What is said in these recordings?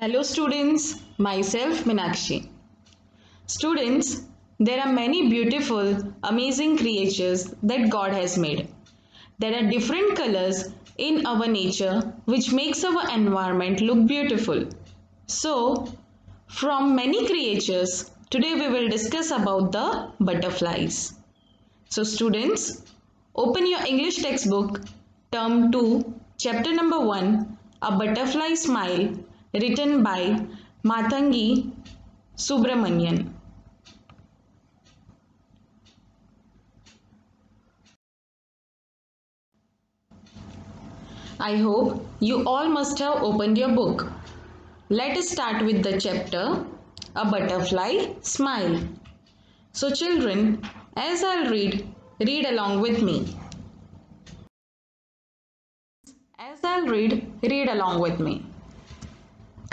Hello students, myself Minakshi. Students, there are many beautiful, amazing creatures that God has made. There are different colors in our nature which makes our environment look beautiful. So, from many creatures, today we will discuss about the butterflies. So students, open your English textbook, term 2, chapter number 1, A Butterfly Smile, written by Mathangi Subramanian. I hope you all must have opened your book. Let us start with the chapter A Butterfly Smile. So children, as I'll read along with me. As I'll read along with me.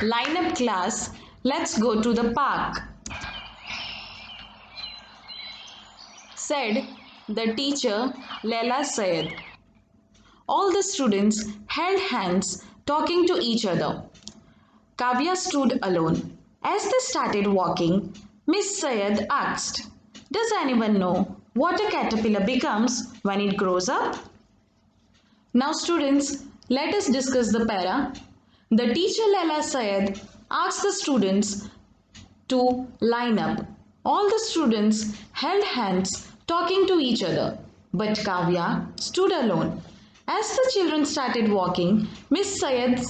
Line up class, let's go to the park, said the teacher Leila Sayed. All the students held hands talking to each other. Kavya stood alone. As they started walking, Miss Sayed asked, "Does anyone know what a caterpillar becomes when it grows up?" Now students, let us discuss the para. The teacher Leila Sayed asked the students to line up. All the students held hands talking to each other, but Kavya stood alone. As the children started walking, Miss Sayed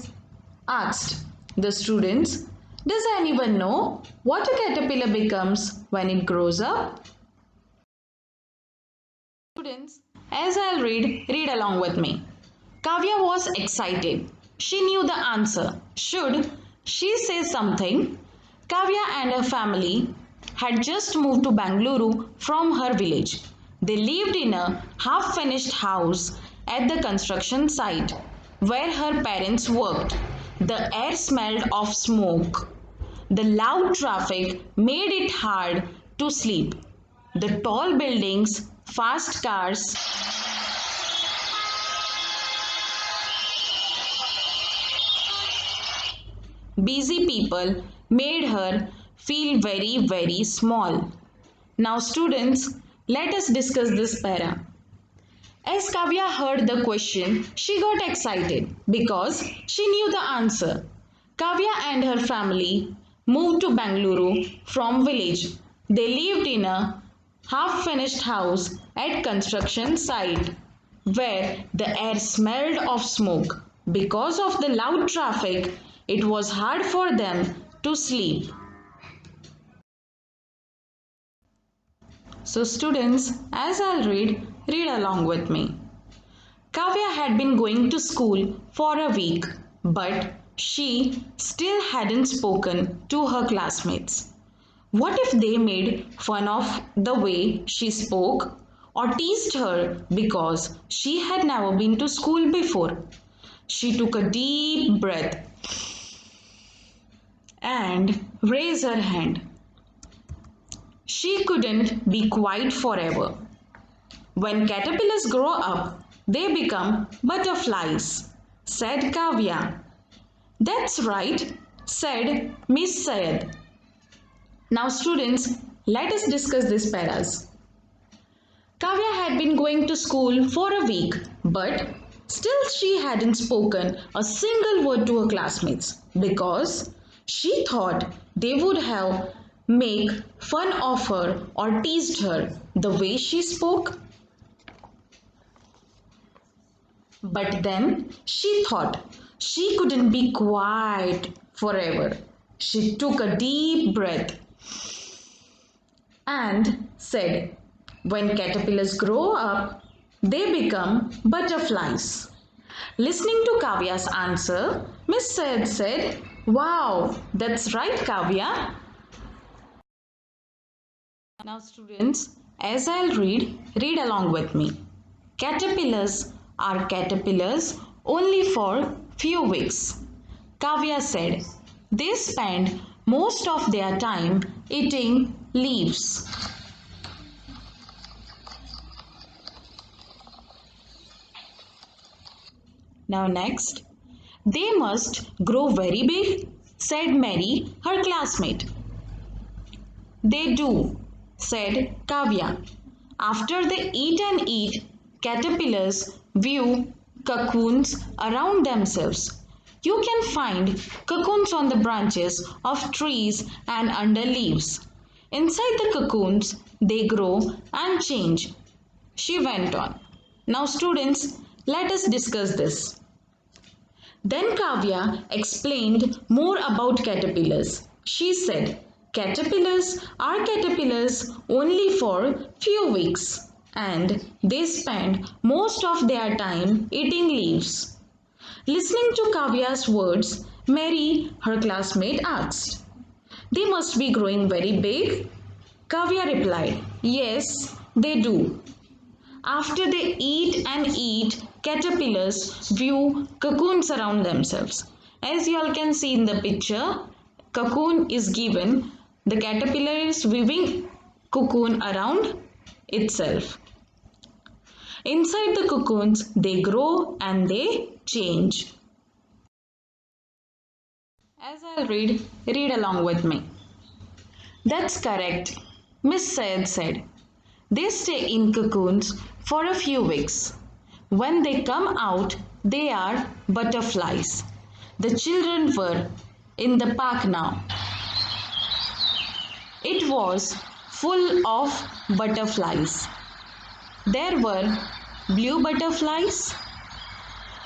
asked the students, "Does anyone know what a caterpillar becomes when it grows up?" Students, as I'll read along with me. Kavya was excited. She knew the answer. Should she say something? Kavya and her family had just moved to Bangalore from her village. They lived in a half finished house at the construction site where her parents worked. The air smelled of smoke. The loud traffic made it hard to sleep. The tall buildings, fast cars, busy people made her feel very, very small. Now, students, let us discuss this para. As Kavya heard the question, she got excited because she knew the answer. Kavya and her family moved to Bangalore from village. They lived in a half finished house at construction site where the air smelled of smoke. Because of the loud traffic, it was hard for them to sleep. So students, as I'll read along with me. Kavya had been going to school for a week, but she still hadn't spoken to her classmates. What if they made fun of the way she spoke or teased her because she had never been to school before? She took a deep breath and raised her hand. She couldn't be quiet forever. When caterpillars grow up, they become butterflies, said Kavya. That's right, said Miss Sayed. Now, students, let us discuss these paras. Kavya had been going to school for a week, but still she hadn't spoken a single word to her classmates because she thought they would have make fun of her or teased her the way she spoke. But then she thought she couldn't be quiet forever. She took a deep breath and said, "When caterpillars grow up, they become butterflies." Listening to Kavya's answer, Miss Sayed said, "Wow, that's right, Kavya." Now, students, as I'll read along with me. Caterpillars are caterpillars only for few weeks. Kavya said they spend most of their time eating leaves. Now next, they must grow very big. said Mary, her classmate. They do, said Kavya. After they eat and eat, caterpillars view cocoons around themselves. You can find cocoons on the branches of trees and under leaves. Inside the cocoons, they grow and change. She went on. Now, students, let us discuss this. Then Kavya explained more about caterpillars. She said, caterpillars are caterpillars only for few weeks and they spend most of their time eating leaves. Listening to Kavya's words, Mary, her classmate, asked, they must be growing very big? Kavya replied, yes, they do. After they eat and eat, caterpillars view cocoons around themselves. As you all can see in the picture, cocoon is given. The caterpillar is weaving cocoon around itself. Inside the cocoons, they grow and they change. As I'll read along with me. That's correct, Miss Syed said. They stay in cocoons for a few weeks. When they come out, they are butterflies. The children were in the park now. It was full of butterflies. There were blue butterflies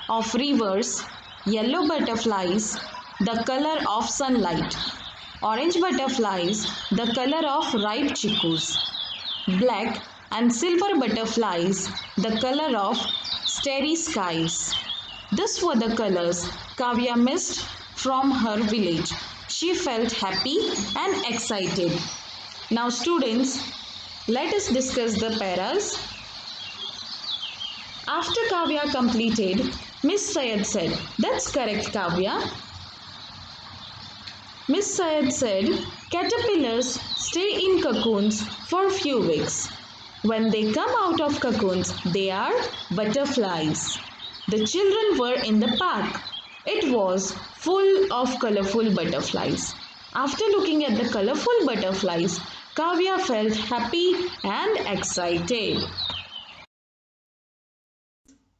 of rivers, yellow butterflies, the color of sunlight, orange butterflies, the color of ripe chickus, black and silver butterflies, the color of starry skies. These were the colors Kavya missed from her village. She felt happy and excited. Now students, let us discuss the paras. After Kavya completed, Miss Syed said, that's correct Kavya. Miss Syed said, caterpillars stay in cocoons for few weeks. When they come out of cocoons, they are butterflies. The children were in the park. It was full of colorful butterflies. After looking at the colorful butterflies, Kavya felt happy and excited.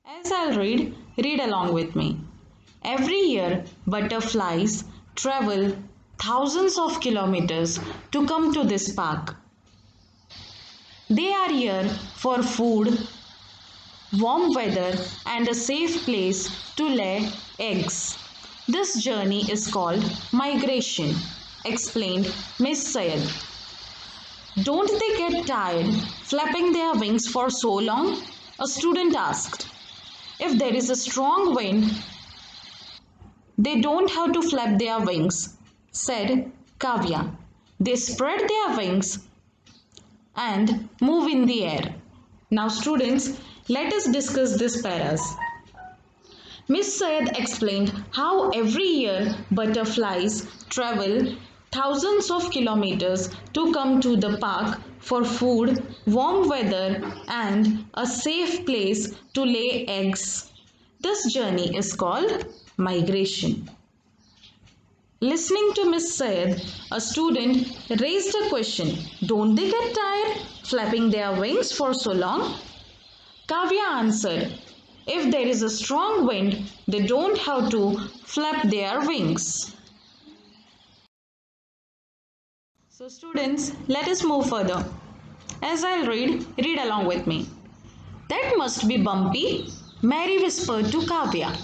As I'll read along with me. Every year, butterflies travel thousands of kilometers to come to this park. They are here for food, warm weather, and a safe place to lay eggs. This journey is called migration, explained Miss Syed. Don't they get tired flapping their wings for so long? A student asked. If there is a strong wind, they don't have to flap their wings, said Kavya. They spread their wings and move in the air. Now students, let us discuss these paras. Miss Syed explained how every year butterflies travel thousands of kilometers to come to the park for food, warm weather and a safe place to lay eggs. This journey is called migration. Listening to Miss Syed, a student raised a question. Don't they get tired flapping their wings for so long? Kavya answered, if there is a strong wind, they don't have to flap their wings. So students, let us move further. As I'll read along with me. That must be bumpy, Mary whispered to Kavya.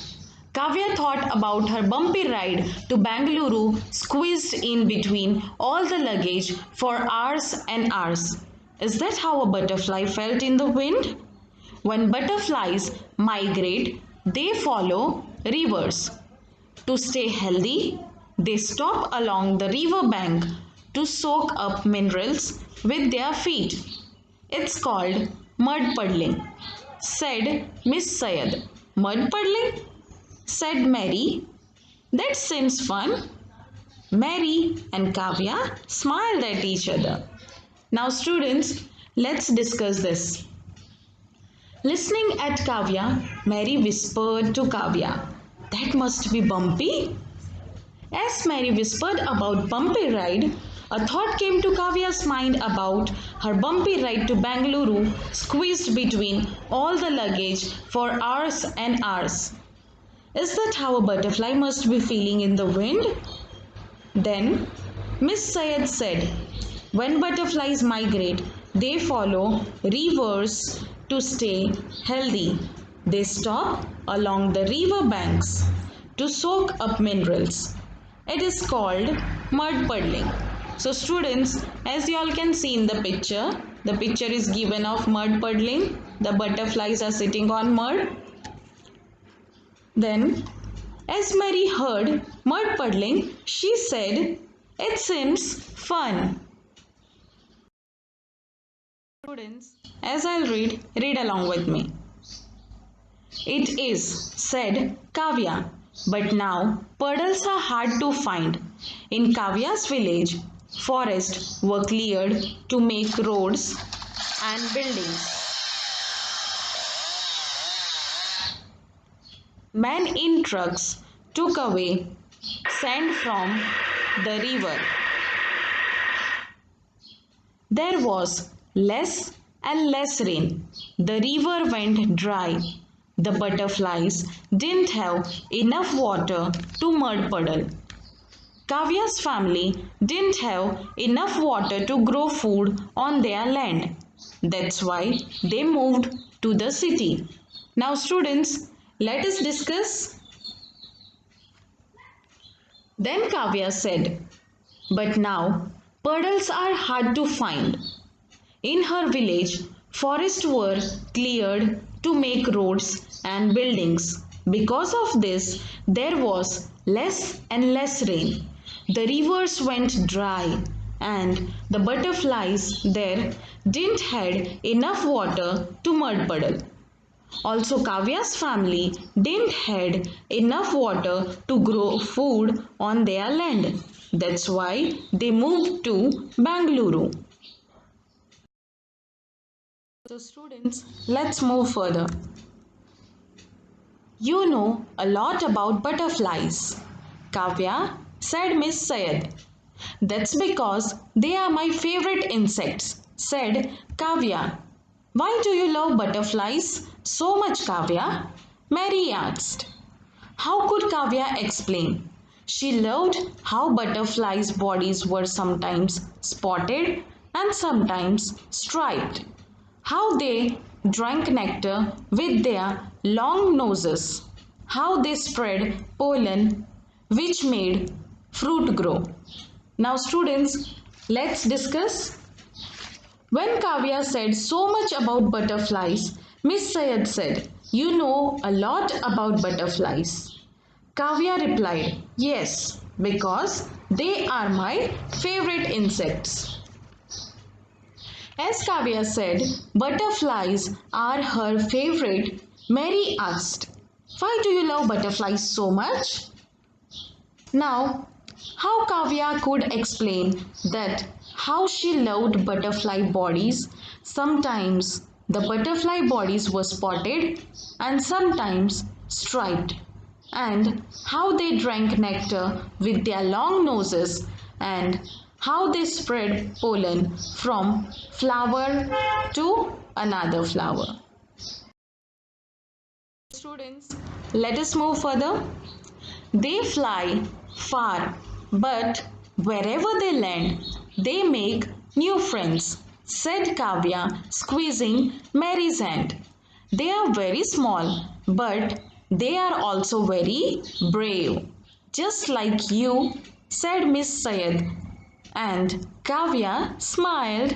Kavya thought about her bumpy ride to Bangalore, squeezed in between all the luggage for hours and hours. Is that how a butterfly felt in the wind? When butterflies migrate, they follow rivers. To stay healthy, they stop along the river bank to soak up minerals with their feet. It's called mud puddling, said Miss Syed. Mud puddling? Said Mary. That seems fun. Mary and Kavya smiled at each other. Now students, let's discuss this. Listening at Kavya, Mary whispered to Kavya, that must be bumpy. As Mary whispered about bumpy ride, a thought came to Kavya's mind about her bumpy ride to Bangalore, squeezed between all the luggage for hours and hours. Is that how a butterfly must be feeling in the wind? Then Miss Syed said, when butterflies migrate, they follow rivers to stay healthy. They stop along the river banks to soak up minerals. It is called mud puddling. So students, as you all can see in the picture is given of mud puddling. The butterflies are sitting on mud. Then, as Mary heard mud puddling, she said, it seems fun. Students, as I'll read along with me. It is, said Kavya, but now puddles are hard to find. In Kavya's village, forests were cleared to make roads and buildings. Men in trucks took away sand from the river. There was less and less rain. The river went dry. The butterflies didn't have enough water to mud puddle. Kavya's family didn't have enough water to grow food on their land. That's why they moved to the city. Now students, let us discuss. Then Kavya said, but now puddles are hard to find. In her village, forests were cleared to make roads and buildings. Because of this, there was less and less rain. The rivers went dry and the butterflies there didn't had enough water to mud puddle. Also, Kavya's family didn't had enough water to grow food on their land. That's why they moved to Bangalore. So students, let's move further. You know a lot about butterflies, Kavya, said Miss Syed. That's because they are my favorite insects, said Kavya. Why do you love butterflies so much, Kavya? Mary asked. How could Kavya explain? She loved how butterflies' bodies were sometimes spotted and sometimes striped, how they drank nectar with their long noses, how they spread pollen which made fruit grow. Now students, let's discuss. When Kavya said so much about butterflies, Miss Syed said, you know a lot about butterflies. Kavya replied, yes, because they are my favorite insects. As Kavya said, butterflies are her favorite, Mary asked, why do you love butterflies so much? Now, how Kavya could explain that how she loved butterfly bodies. Sometimes the butterfly bodies were spotted and sometimes striped, and how they drank nectar with their long noses and how they spread pollen from flower to another flower. Students, let us move further. They fly far, but wherever they land, they make new friends, said Kavya, squeezing Mary's hand. They are very small, but they are also very brave. Just like you, said Miss Syed. And Kavya smiled,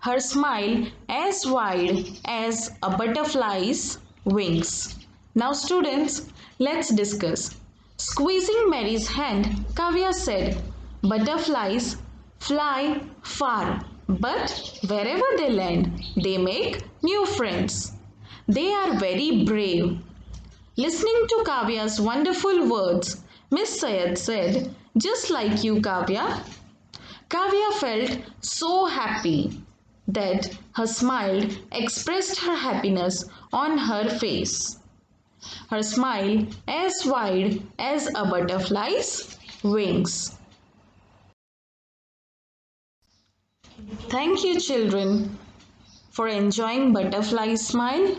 her smile as wide as a butterfly's wings. Now, students, let's discuss. Squeezing Mary's hand, Kavya said, butterflies fly far, but wherever they land, they make new friends. They are very brave. Listening to Kavya's wonderful words, Miss Syed said, just like you, Kavya. Kavya felt so happy that her smile expressed her happiness on her face. her smile as wide as a butterfly's wings. Thank you, children, for enjoying Butterfly's Smile.